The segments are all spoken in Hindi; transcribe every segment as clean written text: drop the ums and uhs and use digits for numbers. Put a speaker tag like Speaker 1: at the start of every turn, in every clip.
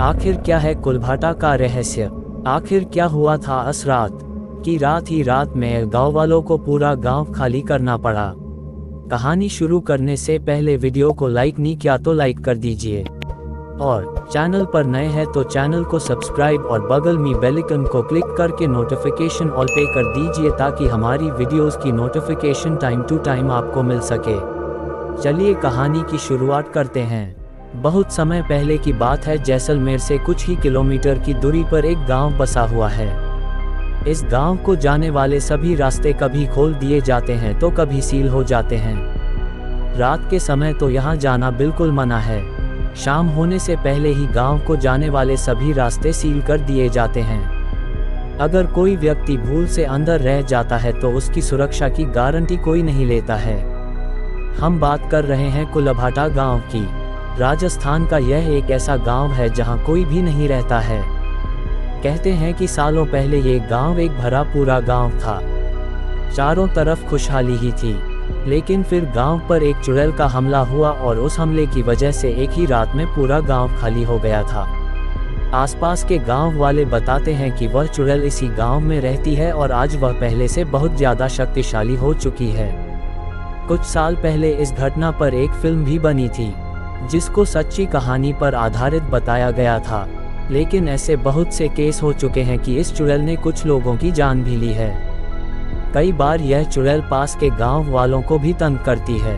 Speaker 1: आखिर क्या है कुलभाटा का रहस्य? आखिर क्या हुआ था उस रात की रात ही रात में गांव वालों को पूरा गांव खाली करना पड़ा। कहानी शुरू करने से पहले वीडियो को लाइक नहीं किया तो लाइक कर दीजिए और चैनल पर नए हैं तो चैनल को सब्सक्राइब और बगल में बेल आइकन को क्लिक करके नोटिफिकेशन ऑल पे कर दीजिए ताकि हमारी वीडियोस की नोटिफिकेशन टाइम टू टाइम आपको मिल सके। चलिए कहानी की शुरुआत करते हैं। बहुत समय पहले की बात है। जैसलमेर से कुछ ही किलोमीटर की दूरी पर एक गांव बसा हुआ है। इस गांव को जाने वाले सभी रास्ते कभी खोल दिए जाते हैं तो कभी सील हो जाते हैं। रात के समय तो यहां जाना बिल्कुल मना है। शाम होने से पहले ही गांव को जाने वाले सभी रास्ते सील कर दिए जाते हैं। अगर कोई व्यक्ति भूल से अंदर रह जाता है तो उसकी सुरक्षा की गारंटी कोई नहीं लेता है। हम बात कर रहे हैं कुलभाटा गांव की। राजस्थान का यह एक ऐसा गांव है जहां कोई भी नहीं रहता है। कहते हैं कि सालों पहले ये गांव एक भरा पूरा गांव था। चारों तरफ खुशहाली ही थी, लेकिन फिर गांव पर एक चुड़ैल का हमला हुआ और उस हमले की वजह से एक ही रात में पूरा गांव खाली हो गया था। आसपास के गांव वाले बताते हैं कि वह चुड़ैल इसी गांव में रहती है और आज वह पहले से बहुत ज़्यादा शक्तिशाली हो चुकी है। कुछ साल पहले इस घटना पर एक फिल्म भी बनी थी जिसको सच्ची कहानी पर आधारित बताया गया था, लेकिन ऐसे बहुत से केस हो चुके हैं कि इस चुड़ैल ने कुछ लोगों की जान भी ली है। कई बार यह चुड़ैल पास के गांव वालों को भी तंग करती है।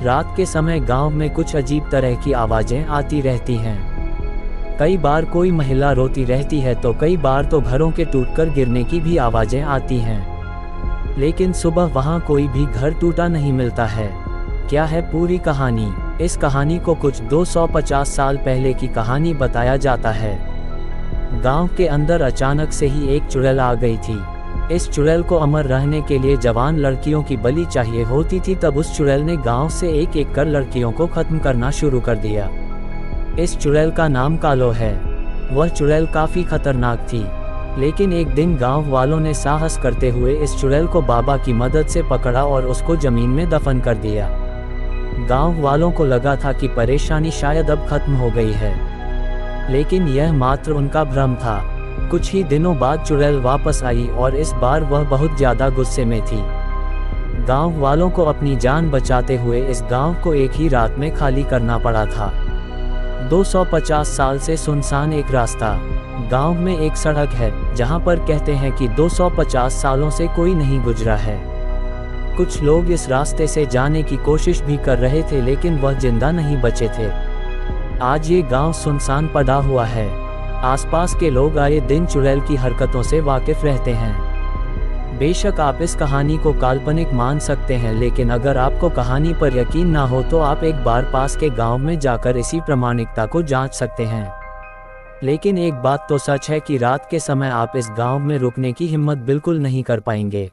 Speaker 1: रात के समय गांव में कुछ अजीब तरह की आवाजें आती रहती हैं। कई बार कोई महिला रोती रहती है तो कई बार तो घरों के टूटकर गिरने की भी आवाजें आती हैं। लेकिन सुबह वहां कोई भी घर टूटा नहीं मिलता है। क्या है पूरी कहानी? इस कहानी को कुछ 250 साल पहले की कहानी बताया जाता है। गांव के अंदर अचानक से ही एक चुड़ैल आ गई थी। इस चुड़ैल को अमर रहने के लिए जवान लड़कियों की बलि चाहिए होती थी। तब उस चुड़ैल ने गांव से एक एक कर लड़कियों को खत्म करना शुरू कर दिया। इस चुड़ैल का नाम कालो है। वह चुड़ैल काफी खतरनाक थी, लेकिन एक दिन गांव वालों ने साहस करते हुए इस चुड़ैल को बाबा की मदद से पकड़ा और उसको जमीन में दफन कर दिया। गांव वालों को लगा था कि परेशानी शायद अब खत्म हो गई है, लेकिन यह मात्र उनका भ्रम था। कुछ ही दिनों बाद चुड़ैल वापस आई और इस बार वह बहुत ज्यादा गुस्से में थी। गांव वालों को अपनी जान बचाते हुए इस गांव को एक ही रात में खाली करना पड़ा था। 250 साल से सुनसान एक रास्ता। गांव में एक सड़क है जहां पर कहते हैं कि 250 सालों से कोई नहीं गुजरा है। कुछ लोग इस रास्ते से जाने की कोशिश भी कर रहे थे, लेकिन वह जिंदा नहीं बचे थे। आज ये गांव सुनसान पड़ा हुआ है। आसपास के लोग आए दिन चुड़ैल की हरकतों से वाकिफ रहते हैं। बेशक आप इस कहानी को काल्पनिक मान सकते हैं, लेकिन अगर आपको कहानी पर यकीन ना हो तो आप एक बार पास के गांव में जाकर इसी प्रामाणिकता को जांच सकते हैं। लेकिन एक बात तो सच है कि रात के समय आप इस गांव में रुकने की हिम्मत बिल्कुल नहीं कर पाएंगे।